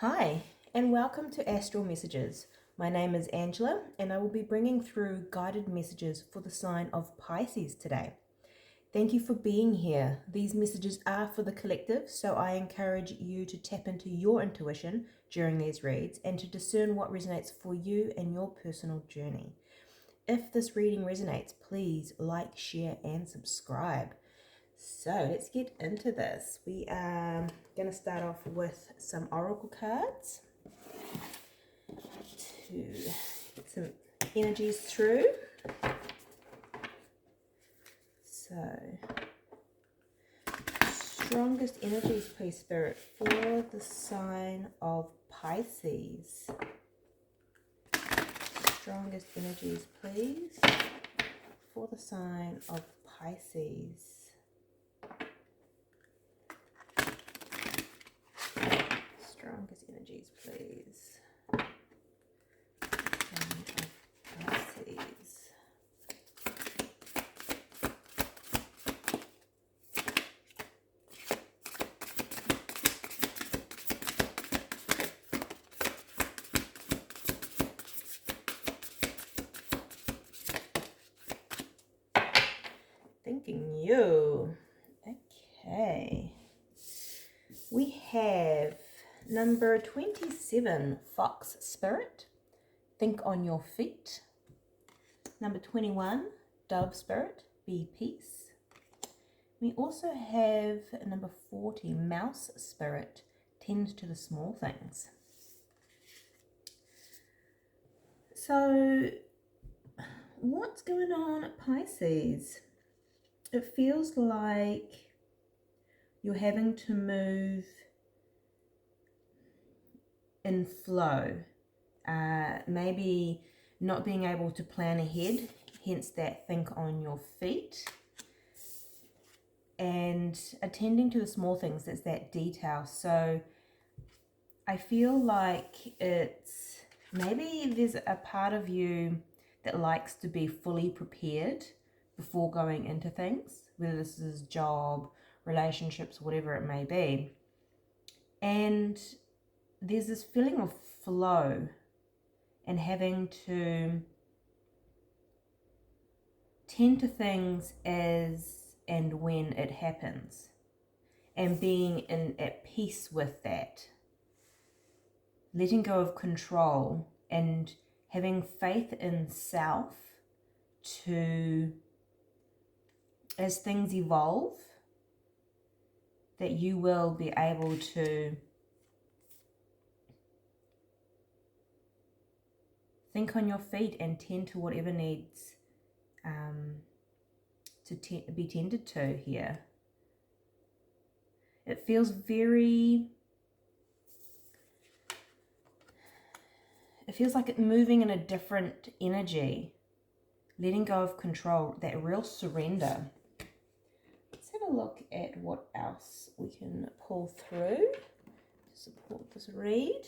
Hi, and welcome to Astral Messages. My name is Angela, and I will be bringing through guided messages for the sign of Pisces today. Thank you for being here. These messages are for the collective, so I encourage you to tap into your intuition during these reads and to discern what resonates for you and your personal journey. If this reading resonates, please like, share, and subscribe. So let's get into this. We are going to start off with some oracle cards to get some energies through. So, strongest energies, please, Spirit, for the sign of Pisces. Strongest energies, please, for the sign of Pisces. Strongest energies, please. Pisces. Thanking you. Okay. We have number 27, Fox Spirit. Think on your feet. Number 21, Dove Spirit. Be peace. We also have number 40, Mouse Spirit. Tend to the small things. So, what's going on at Pisces? It feels like you're having to move in flow. Maybe not being able to plan ahead, hence that think on your feet. And attending to the small things, it's that detail. So I feel like it's maybe there's a part of you that likes to be fully prepared before going into things, whether this is job, relationships, whatever it may be. And there's this feeling of flow and having to tend to things as and when it happens, and being at peace with that, letting go of control and having faith in self to, as things evolve, that you will be able to think on your feet and tend to whatever needs to be tended to here. It feels like it's moving in a different energy, letting go of control, that real surrender. Let's have a look at what else we can pull through to support this read.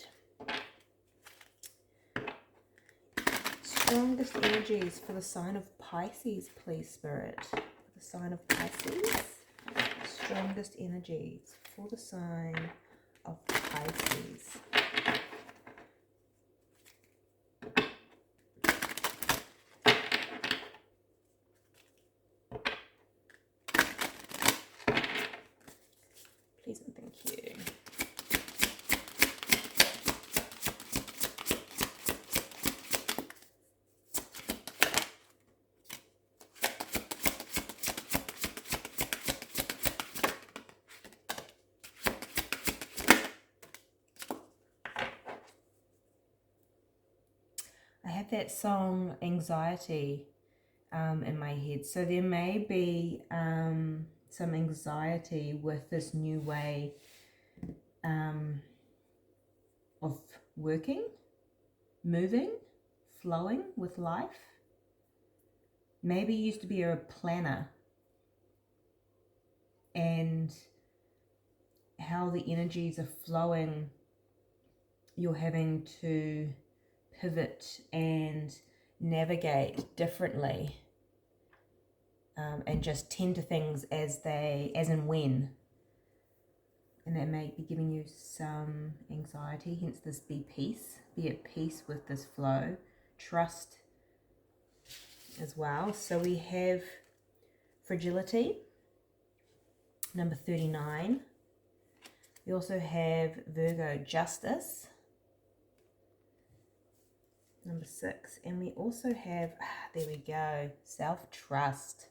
Strongest energies for the sign of Pisces, please, Spirit. For the sign of Pisces. Strongest energies for the sign of Pisces. Please and thank you. I have that song Anxiety in my head, so there may be some anxiety with this new way of working, moving, flowing with life. Maybe you used to be a planner, and how the energies are flowing, you're having to pivot and navigate differently, and just tend to things as and when. And that may be giving you some anxiety, hence this be peace. Be at peace with this flow. Trust as well. So we have fragility, number 39. We also have Virgo, justice, number 6. And we also have, there we go, self-trust.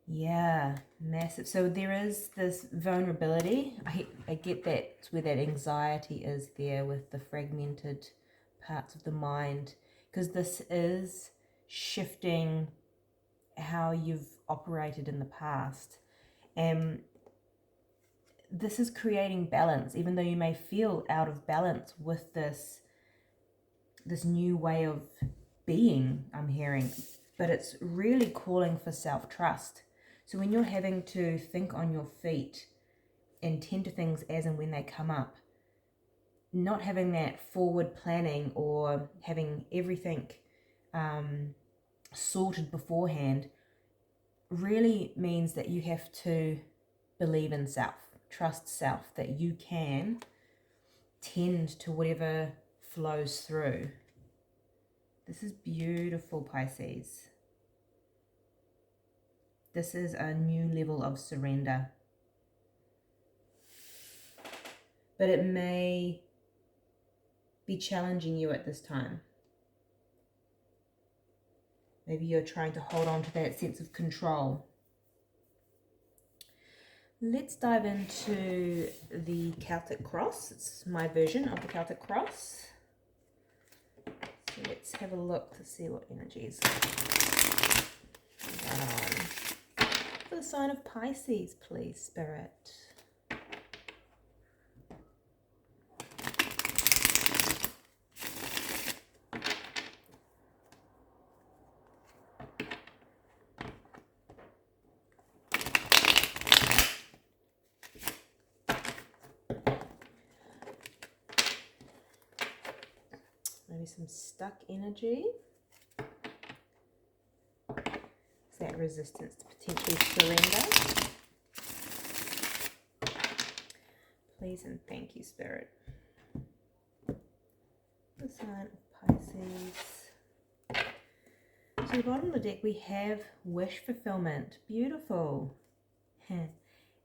Yeah, massive. So there is this vulnerability. I get that where that anxiety is there with the fragmented parts of the mind, because this is shifting how you've operated in the past. And this is creating balance, even though you may feel out of balance with this new way of being, I'm hearing. But it's really calling for self-trust. So when you're having to think on your feet and tend to things as and when they come up, not having that forward planning or having everything sorted beforehand really means that you have to believe in self, trust self, that you can tend to whatever flows through. This is beautiful, Pisces. This is a new level of surrender. But it may be challenging you at this time. Maybe you're trying to hold on to that sense of control. Let's dive into the Celtic Cross. It's my version of the Celtic Cross. So let's have a look to see what energies are going on. For the sign of Pisces, please, Spirit. Maybe some stuck energy. Is that resistance to potentially surrender? Please and thank you, Spirit. The sign of Pisces. So at the bottom of the deck we have wish fulfillment. Beautiful.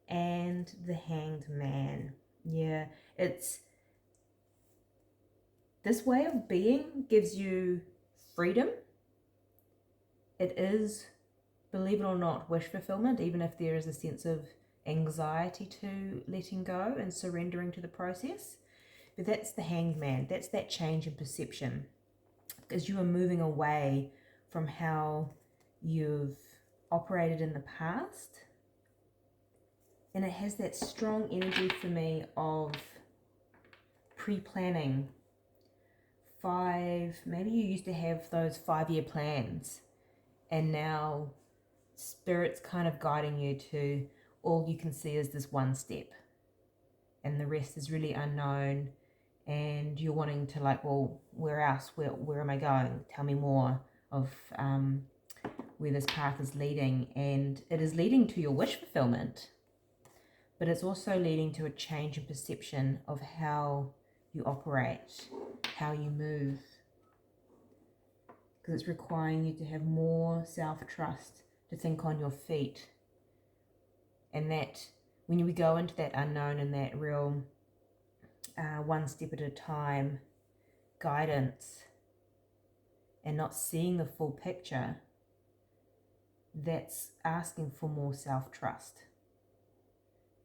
And the Hanged Man. Yeah, it's this way of being gives you freedom. It is, believe it or not, wish fulfillment, even if there is a sense of anxiety to letting go and surrendering to the process. But that's the Hanged Man. That's that change in perception, because you are moving away from how you've operated in the past. And it has that strong energy for me of pre-planning. Maybe you used to have those 5-year plans, and now Spirit's kind of guiding you to all you can see is this one step, and the rest is really unknown, and you're wanting to like, well, where else? Where am I going? Tell me more of where this path is leading. And it is leading to your wish fulfillment, but it's also leading to a change in perception of how you operate, how you move, because it's requiring you to have more self-trust, to think on your feet, and that when we go into that unknown and that real one step at a time guidance and not seeing the full picture, that's asking for more self-trust,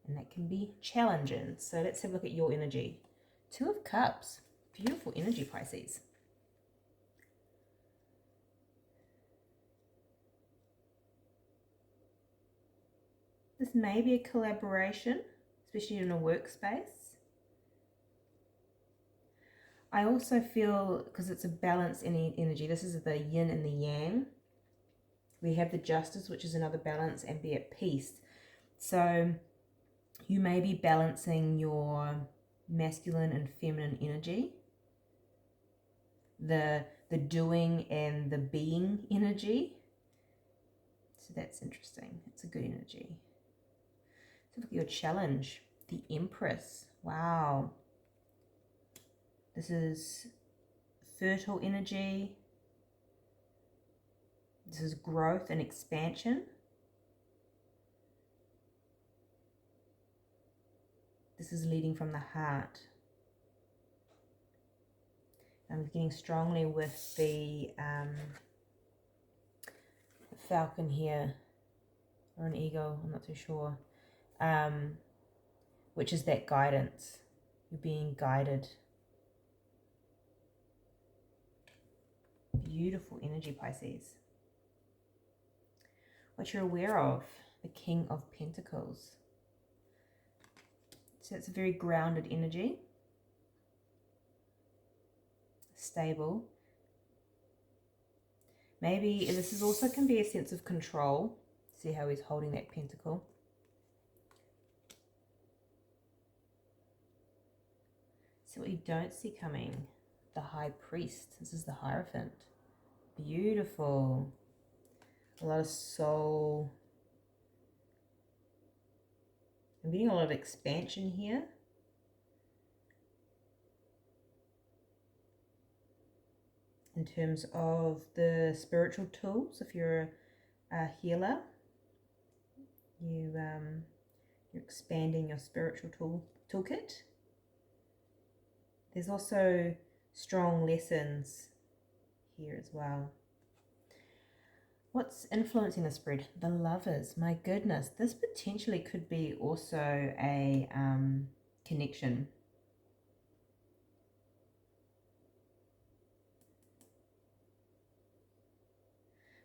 and that can be challenging. So let's have a look at your energy. 2 of Cups. Beautiful energy, Pisces. This may be a collaboration, especially in a workspace. I also feel, because it's a balance in energy, this is the yin and the yang. We have the justice, which is another balance, and be at peace. So you may be balancing your masculine and feminine energy, the doing and the being energy. So that's interesting. It's a good energy. So look at your challenge. The Empress. Wow. This is fertile energy. This is growth and expansion. This is leading from the heart. I'm getting strongly with the falcon here, or an eagle, I'm not too sure, which is that guidance. You're being guided. Beautiful energy, Pisces. What you're aware of, the King of Pentacles. So it's a very grounded energy. Stable. Maybe this is also can be a sense of control. See how he's holding that pentacle. So what you don't see coming, the High Priest. This is the Hierophant. Beautiful. A lot of soul. I'm getting a lot of expansion here. In terms of the spiritual tools, if you're a healer, you're expanding your spiritual toolkit. There's also strong lessons here as well. What's influencing the spread? The Lovers. My goodness, this potentially could be also a connection.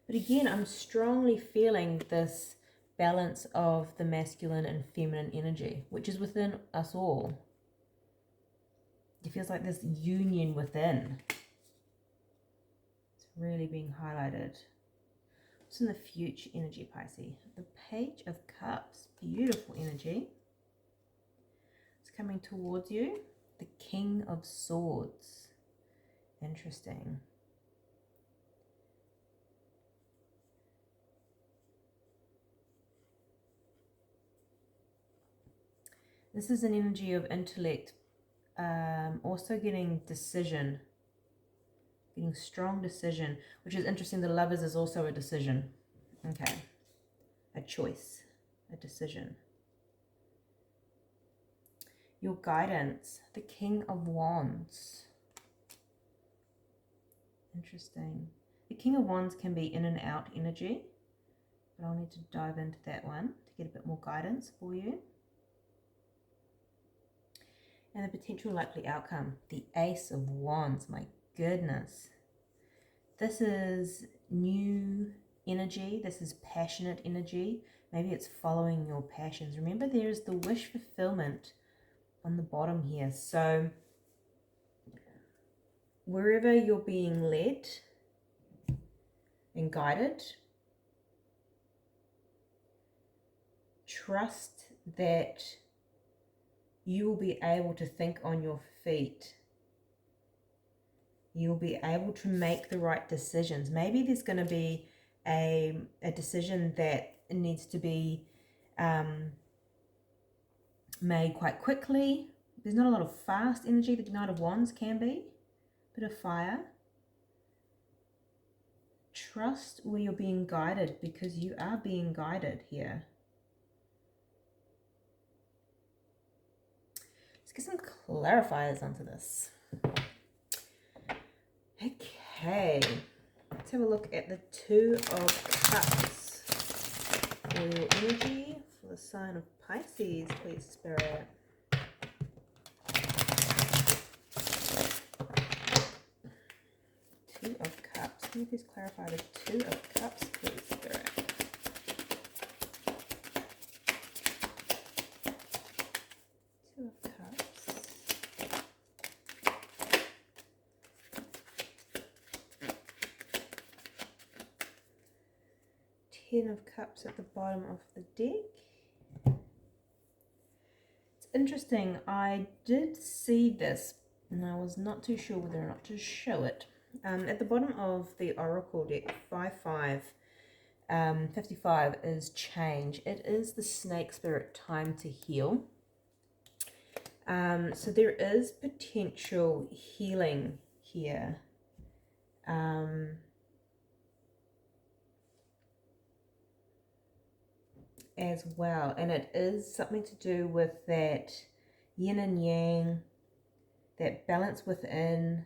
But again, I'm strongly feeling this balance of the masculine and feminine energy, which is within us all. It feels like this union within. It's really being highlighted. What's in the future energy, Pisces? The Page of Cups. Beautiful energy. It's coming towards you. The King of Swords. Interesting. This is an energy of intellect, also getting decision, getting strong decision, which is interesting. The Lovers is also a decision. Okay, a choice, a decision. Your guidance, the King of Wands. Interesting. The King of Wands can be in and out energy, but I'll need to dive into that one to get a bit more guidance for you. And the potential likely outcome, the Ace of Wands. My goodness. This is new energy. This is passionate energy. Maybe it's following your passions. Remember, there's the wish fulfillment on the bottom here. So wherever you're being led and guided, trust that you will be able to think on your feet. You'll be able to make the right decisions. Maybe there's going to be a decision that needs to be made quite quickly. There's not a lot of fast energy. The Knight of Wands can be. Bit of fire. Trust where you're being guided, because you are being guided here. Get some clarifiers onto this. Okay, let's have a look at the Two of Cups for your energy for the sign of Pisces, please, Spirit. Two of Cups. Can you please clarify the Two of Cups, please, Spirit? Two of Cups. Ten of Cups at the bottom of the deck. It's interesting. I did see this, and I was not too sure whether or not to show it. At the bottom of the Oracle deck, 55 is change. It is the snake spirit, time to heal. So there is potential healing here. As well, and it is something to do with that yin and yang, that balance within.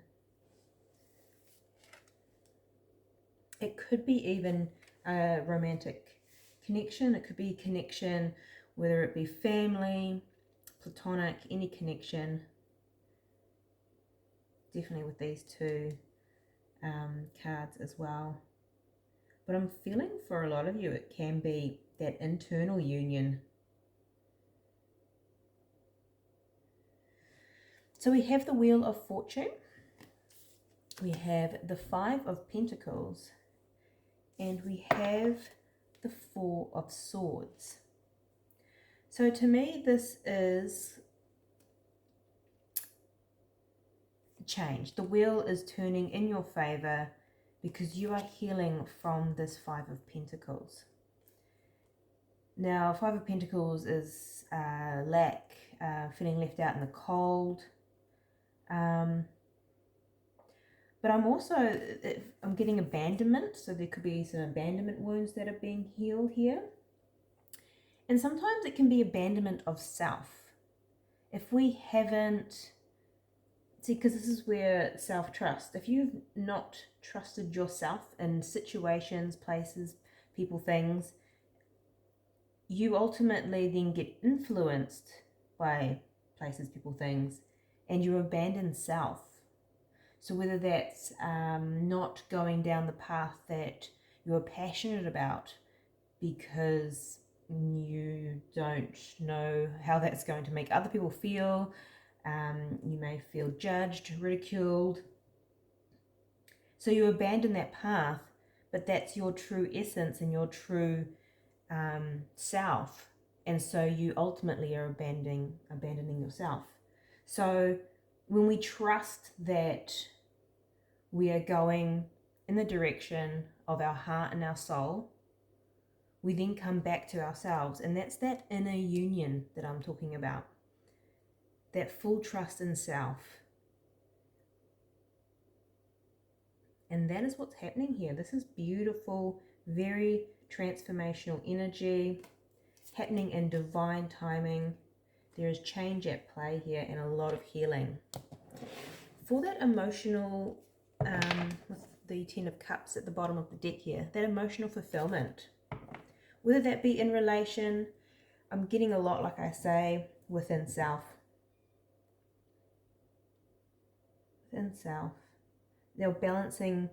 It could be even a romantic connection. It could be a connection, whether it be family, platonic, any connection. Definitely with these two cards as well. But I'm feeling for a lot of you, it can be that internal union. So we have the Wheel of Fortune. We have the Five of Pentacles. And we have the Four of Swords. So to me, this is change. The wheel is turning in your favor because you are healing from this Five of Pentacles. Now, Five of Pentacles is lack, feeling left out in the cold. But I'm getting abandonment. So there could be some abandonment wounds that are being healed here. And sometimes it can be abandonment of self. If we haven't, because this is where self-trust, if you've not trusted yourself in situations, places, people, things, you ultimately then get influenced by places, people, things, and you abandon self. So whether that's not going down the path that you're passionate about because you don't know how that's going to make other people feel, you may feel judged, ridiculed. So you abandon that path, but that's your true essence and your true self. And so you ultimately are abandoning yourself. So when we trust that we are going in the direction of our heart and our soul, we then come back to ourselves. And that's that inner union that I'm talking about. That full trust in self. And that is what's happening here. This is beautiful, very transformational energy happening in divine timing. There is change at play here and a lot of healing. For that emotional, with the Ten of Cups at the bottom of the deck here, that emotional fulfillment, whether that be in relation, I'm getting a lot, like I say, within self. Within self. They're balancing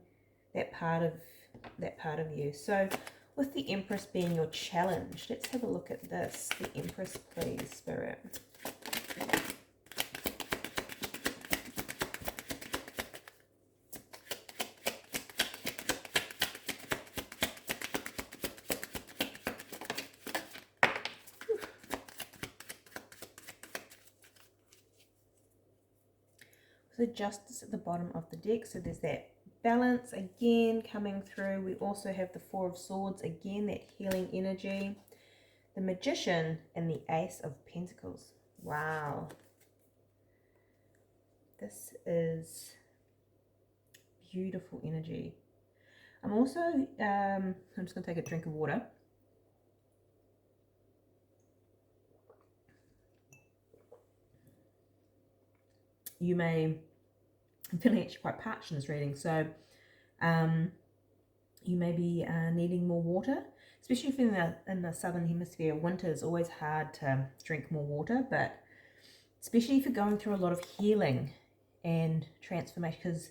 that part of you. So with the Empress being your challenge, let's have a look at this. The Empress, please, Spirit. So Justice at the bottom of the deck. So there's that balance again coming through. We also have the Four of Swords, again, that healing energy. The Magician and the Ace of Pentacles. Wow. This is beautiful energy. I'm also, I'm just going to take a drink of water. You may, I'm feeling actually quite parched in this reading, so you may be needing more water, especially if in the southern hemisphere. Winter is always hard to drink more water, but especially if you're going through a lot of healing and transformation, because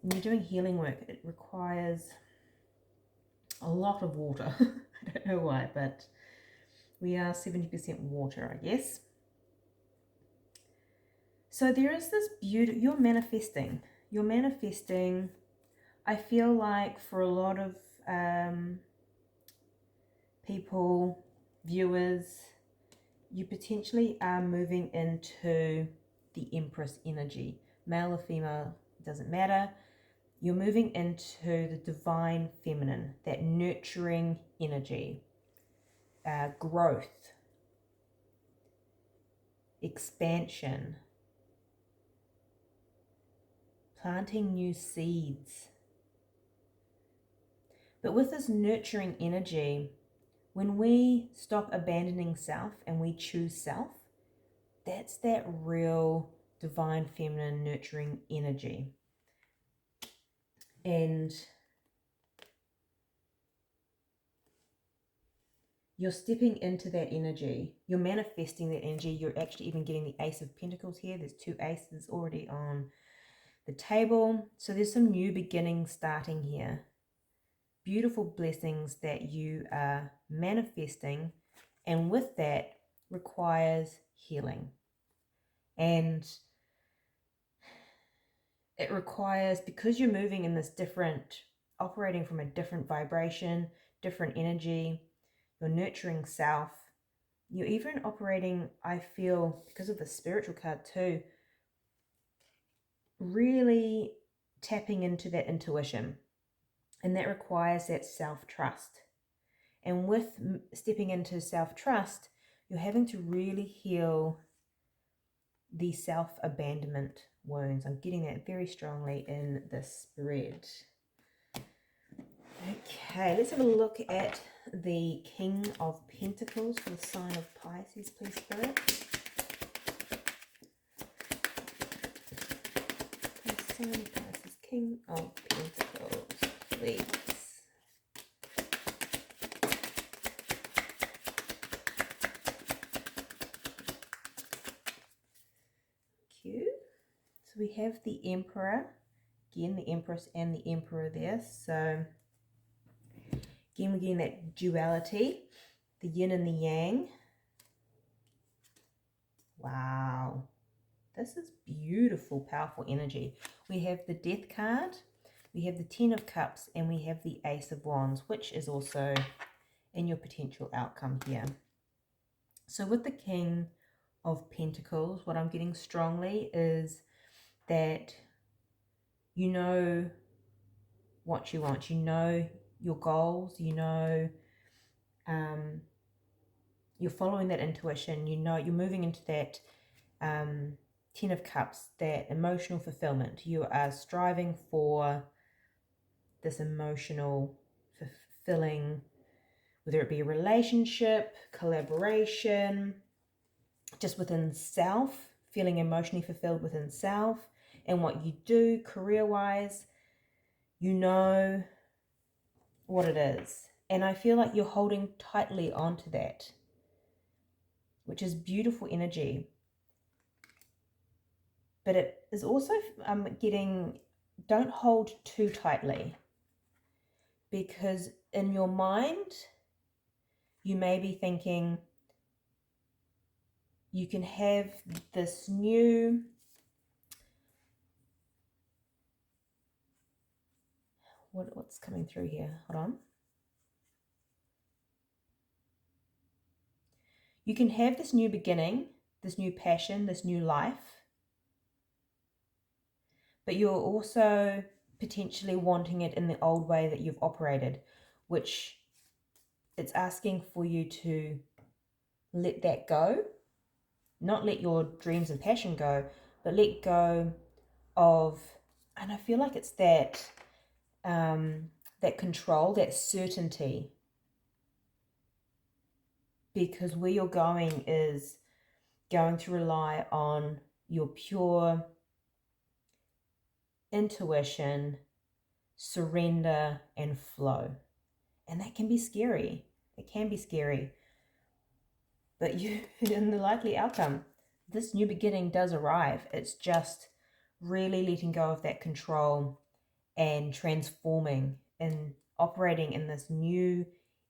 when you're doing healing work, it requires a lot of water. I don't know why, but we are 70% water, I guess. So there is this beauty, you're manifesting. I feel like for a lot of people, viewers, you potentially are moving into the Empress energy. Male or female, doesn't matter. You're moving into the divine feminine, that nurturing energy, growth. expansion, planting new seeds. But with this nurturing energy, when we stop abandoning self and we choose self, that's that real divine feminine nurturing energy. And you're stepping into that energy. You're manifesting that energy. You're actually even getting the Ace of Pentacles here. There's 2 aces already on the table. So there's some new beginnings starting here. Beautiful blessings that you are manifesting. And with that requires healing. And it requires, because you're moving in this different, operating from a different vibration, different energy, you're nurturing self. You're even operating, I feel, because of the spiritual card too, really tapping into that intuition. And that requires that self-trust. And with stepping into self-trust, you're having to really heal the self-abandonment wounds. I'm getting that very strongly in this spread. Okay, let's have a look at the King of Pentacles for the sign of Pisces, please, Spirit. The sign of Pisces, King of Pentacles, please. Thank you. So we have the Emperor, again the Empress and the Emperor there. So again, we're getting that duality, the yin and the yang. Wow, this is beautiful, powerful energy. We have the Death card, we have the 10 of Cups, and we have the Ace of Wands, which is also in your potential outcome here. So with the King of Pentacles, what I'm getting strongly is that you know what you want, you know your goals, you know you're following that intuition, you know you're moving into that 10 of Cups, that emotional fulfillment. You are striving for this emotional fulfilling, whether it be a relationship, collaboration, just within self, feeling emotionally fulfilled within self and what you do career-wise. You know what it is. And I feel like you're holding tightly onto that, which is beautiful energy. But it is also getting, don't hold too tightly, because in your mind, you may be thinking you can have this new, what's coming through here? Hold on. You can have this new beginning, this new passion, this new life, but you're also potentially wanting it in the old way that you've operated, which it's asking for you to let that go. Not let your dreams and passion go, but let go of, and I feel like it's that that control, that certainty, because where you're going is going to rely on your pure intuition, surrender, and flow. And that can be scary. It can be scary. But you, in the likely outcome, this new beginning does arrive. It's just really letting go of that control and transforming and operating in this new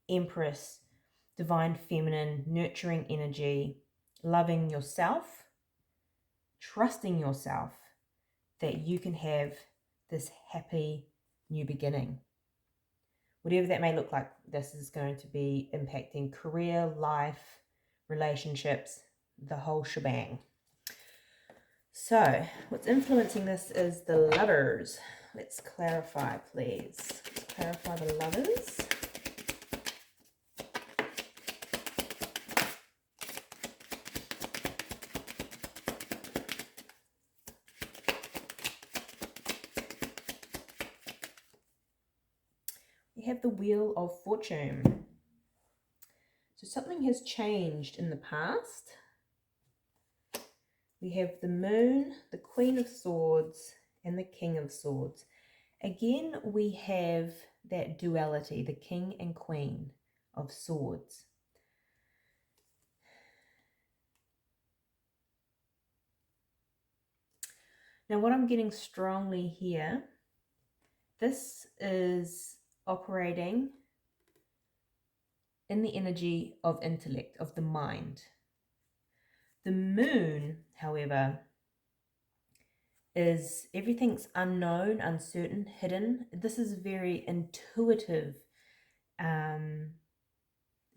Empress, divine feminine, nurturing energy, loving yourself, trusting yourself that you can have this happy new beginning. Whatever that may look like, this is going to be impacting career, life, relationships, the whole shebang. So what's influencing this is the Lovers. Let's clarify, please. Let's clarify the Lovers. we have the Wheel of Fortune. So something has changed in the past. We have the Moon, the Queen of Swords, and the King of Swords. Again, we have that duality, the King and Queen of Swords. Now, what I'm getting strongly here, this is operating in the energy of intellect, of the mind. The Moon, however, is everything's unknown, uncertain, hidden. This is very intuitive,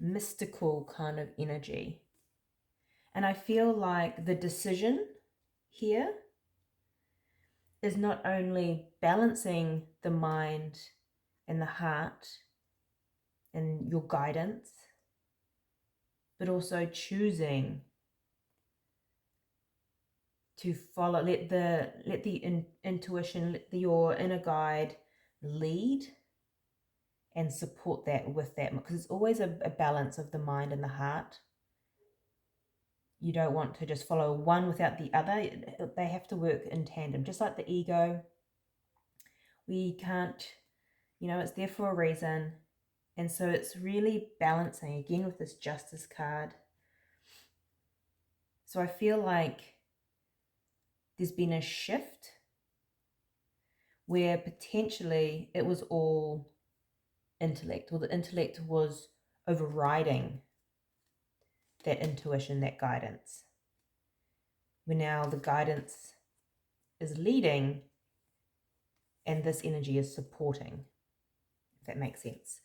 mystical kind of energy. And I feel like the decision here is not only balancing the mind and the heart and your guidance, but also choosing to follow, let the intuition, let your inner guide lead and support that with that, because it's always a balance of the mind and the heart. You don't want to just follow one without the other. They have to work in tandem, just like the ego. We can't, it's there for a reason. And so it's really balancing, again, with this Justice card. So I feel like there's been a shift where potentially it was all intellect, or the intellect was overriding that intuition, that guidance. Where now the guidance is leading and this energy is supporting, if that makes sense.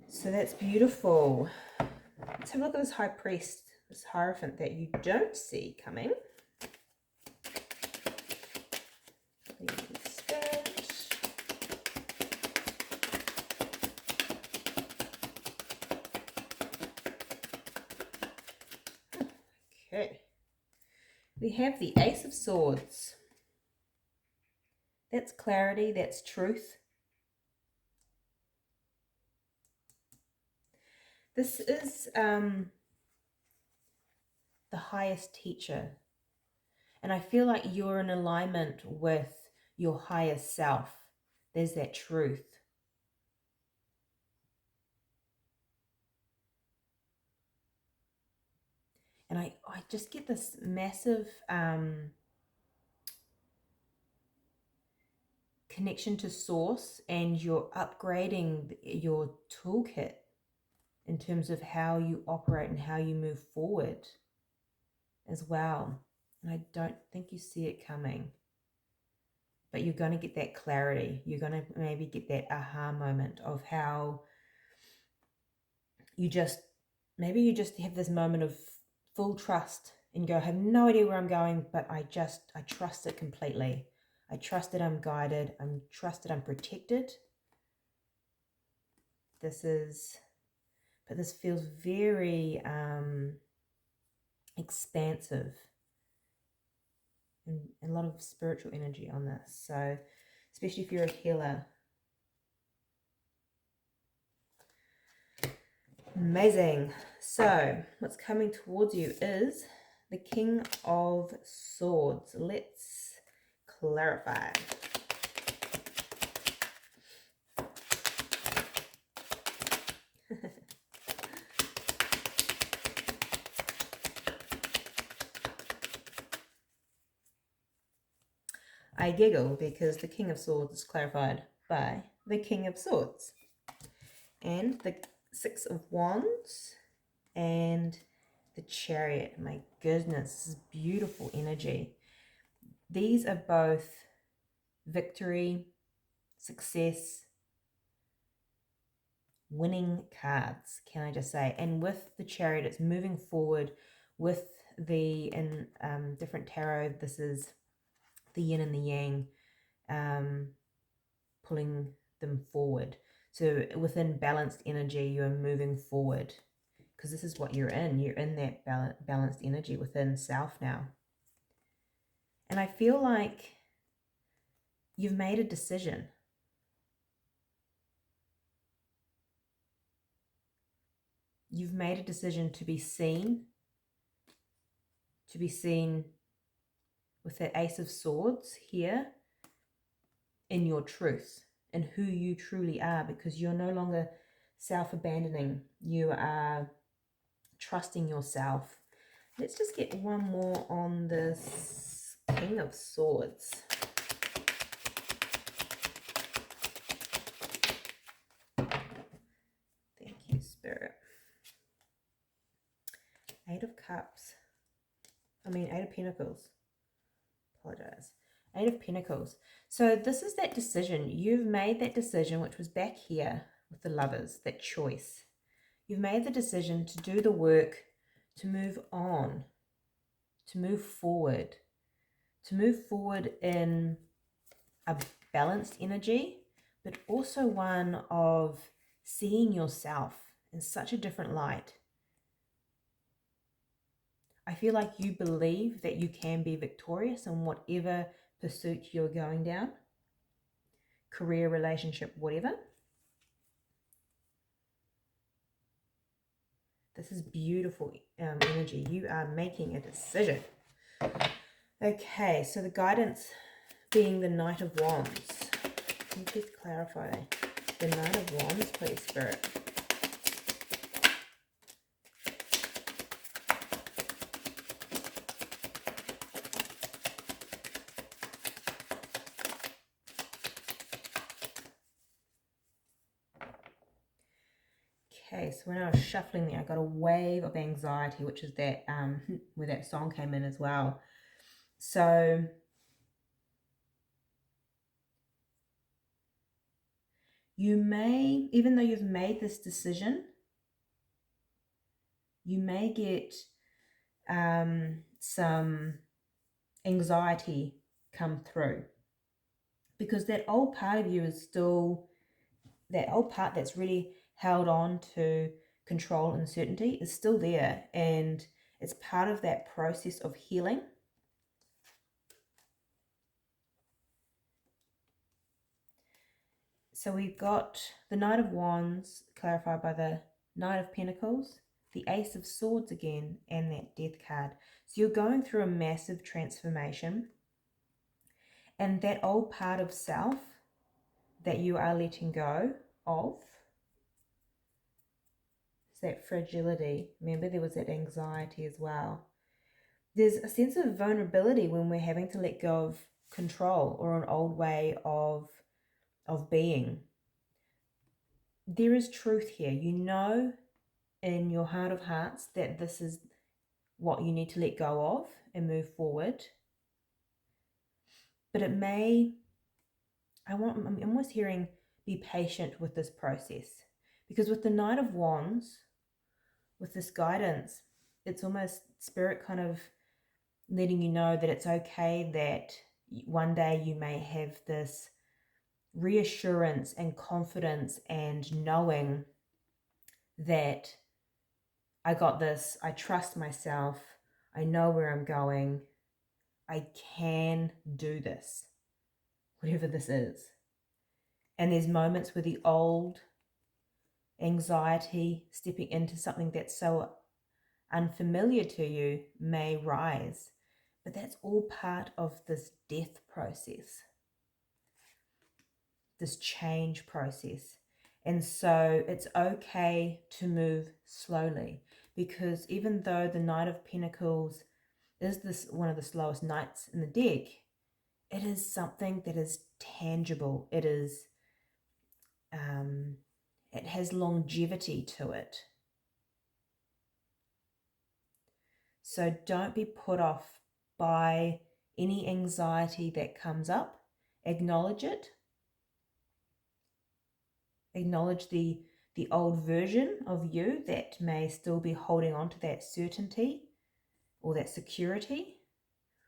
So that's beautiful. Let's have a look at this High Priest, this Hierophant that you don't see coming. Okay. We have the Ace of Swords. That's clarity, that's truth. This is the highest teacher. And I feel like you're in alignment with your higher self. There's that truth. And I just get this massive connection to source, and you're upgrading your toolkit in terms of how you operate and how you move forward as well. And I don't think you see it coming, but you're going to get that clarity. You're going to maybe get that aha moment of how you just have this moment of full trust and go, I have no idea where I'm going, but I trust it completely. I trust that I'm guided. I trust that I'm protected. This feels very expansive, and a lot of spiritual energy on this. So, especially if you're a healer. Amazing. So, what's coming towards you is the King of Swords. Let's clarify. I giggle because the King of Swords is clarified by the King of Swords. And the Six of Wands and the Chariot. My goodness, this is beautiful energy. These are both victory, success, winning cards, can I just say. And with the Chariot, it's moving forward. With the, in different tarot, this is the yin and the yang, pulling them forward. So within balanced energy, you're moving forward, because this is what you're in. You're in that balanced energy within self now. And I feel like you've made a decision. you've made a decision to be seen with that Ace of Swords here in your truth and who you truly are, because you're no longer self-abandoning. You are trusting yourself. Let's just get one more on this King of Swords. Thank you, Spirit. Eight of Pentacles. Apologize. Eight of Pentacles. So this is that decision. You've made that decision, which was back here with the Lovers, that choice. You've made the decision to do the work, to move on, to move forward in a balanced energy, but also one of seeing yourself in such a different light. I feel like you believe that you can be victorious in whatever pursuit you're going down, career, relationship, whatever. This is beautiful energy. You are making a decision. Okay, so the guidance being the Knight of Wands. Can you please clarify the Knight of Wands, please, Spirit? Okay, so when I was shuffling there, I got a wave of anxiety, which is that where that song came in as well. So you may, even though you've made this decision, you may get some anxiety come through, because that old part of you is still, that old part that's really held on to control and certainty is still there, and it's part of that process of healing. So we've got the Knight of Wands clarified by the Knight of Pentacles, the Ace of Swords again, and that Death card. So you're going through a massive transformation, and that old part of self that you are letting go of, that fragility. Remember, there was that anxiety as well. There's a sense of vulnerability when we're having to let go of control or an old way of being. There is truth here. You know in your heart of hearts that this is what you need to let go of and move forward. But it may, I'm almost hearing, be patient with this process. Because with the Knight of Wands, with this guidance, it's almost Spirit kind of letting you know that it's okay, that one day you may have this reassurance and confidence and knowing that I got this, I trust myself, I know where I'm going, I can do this, whatever this is. And there's moments where the old anxiety stepping into something that's so unfamiliar to you may rise, but that's all part of this death process, this change process. And so it's okay to move slowly, because even though the Knight of Pentacles is this one of the slowest knights in the deck, it is something that is tangible. It is it has longevity to it. So don't be put off by any anxiety that comes up. Acknowledge it. Acknowledge the old version of you that may still be holding on to that certainty or that security,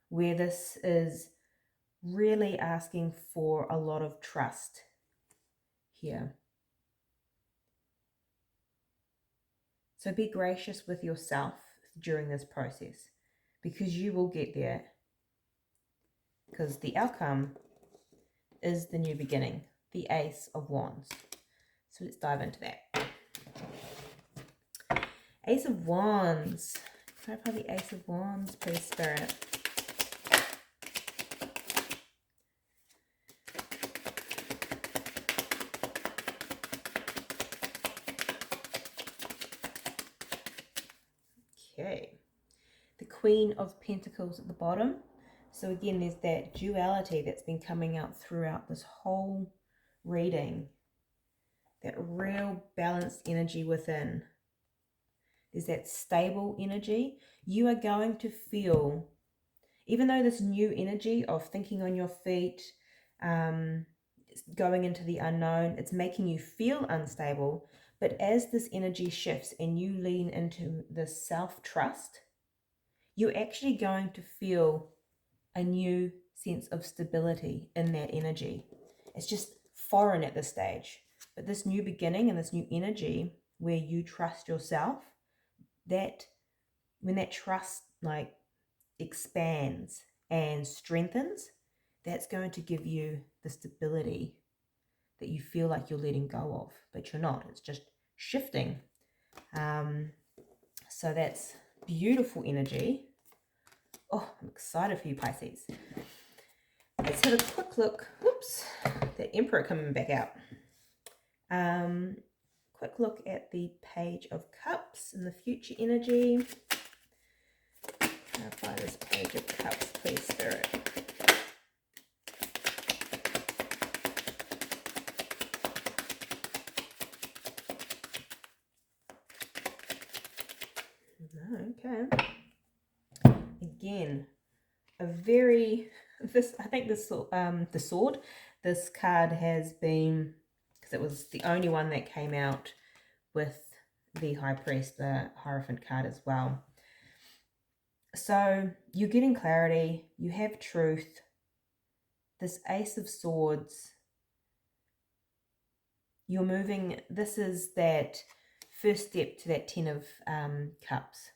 where this is really asking for a lot of trust here. So be gracious with yourself during this process, because you will get there, because the outcome is the new beginning, the Ace of Wands. So let's dive into that. Ace of Wands. Clarify the Ace of Wands, please, Spirit. Okay. The Queen of Pentacles at the bottom. So again, there's that duality that's been coming out throughout this whole reading. That real balanced energy within. There's that stable energy. You are going to feel, even though this new energy of thinking on your feet, going into the unknown, it's making you feel unstable. But as this energy shifts and you lean into the self-trust, you're actually going to feel a new sense of stability in that energy. It's just foreign at this stage. But this new beginning and this new energy where you trust yourself, that when that trust like expands and strengthens, that's going to give you the stability that you feel like you're letting go of, but you're not. It's just shifting. So that's beautiful energy. Oh, I'm excited for you, Pisces. Let's have a quick look. Whoops, the Emperor coming back out. Quick look at the Page of Cups and the future energy. Clarify this Page of Cups, please, Spirit. Okay. Again, a very, I think this, the Sword, this card has been, because it was the only one that came out with the High Priest, the Hierophant card as well. So you're getting clarity, you have truth. This Ace of Swords, you're moving, this is that first step to that Ten of Cups.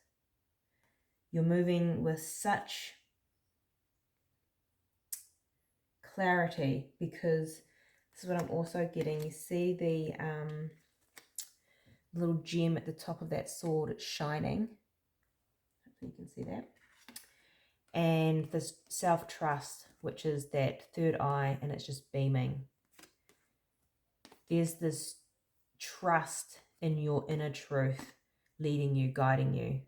You're moving with such clarity, because this is what I'm also getting. You see the little gem at the top of that sword, it's shining. Hopefully you can see that. And this self-trust, which is that third eye, and it's just beaming. There's this trust in your inner truth leading you, guiding you.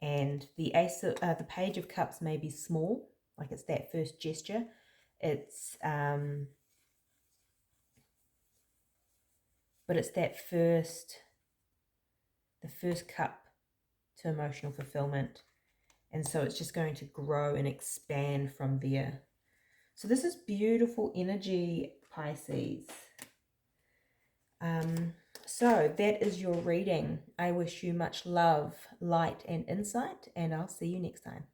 And the the Page of Cups may be small, like it's that first gesture. It's but it's that the first cup to emotional fulfillment. And so it's just going to grow and expand from there. So this is beautiful energy, Pisces. So that is your reading. I wish you much love, light, and insight, and I'll see you next time.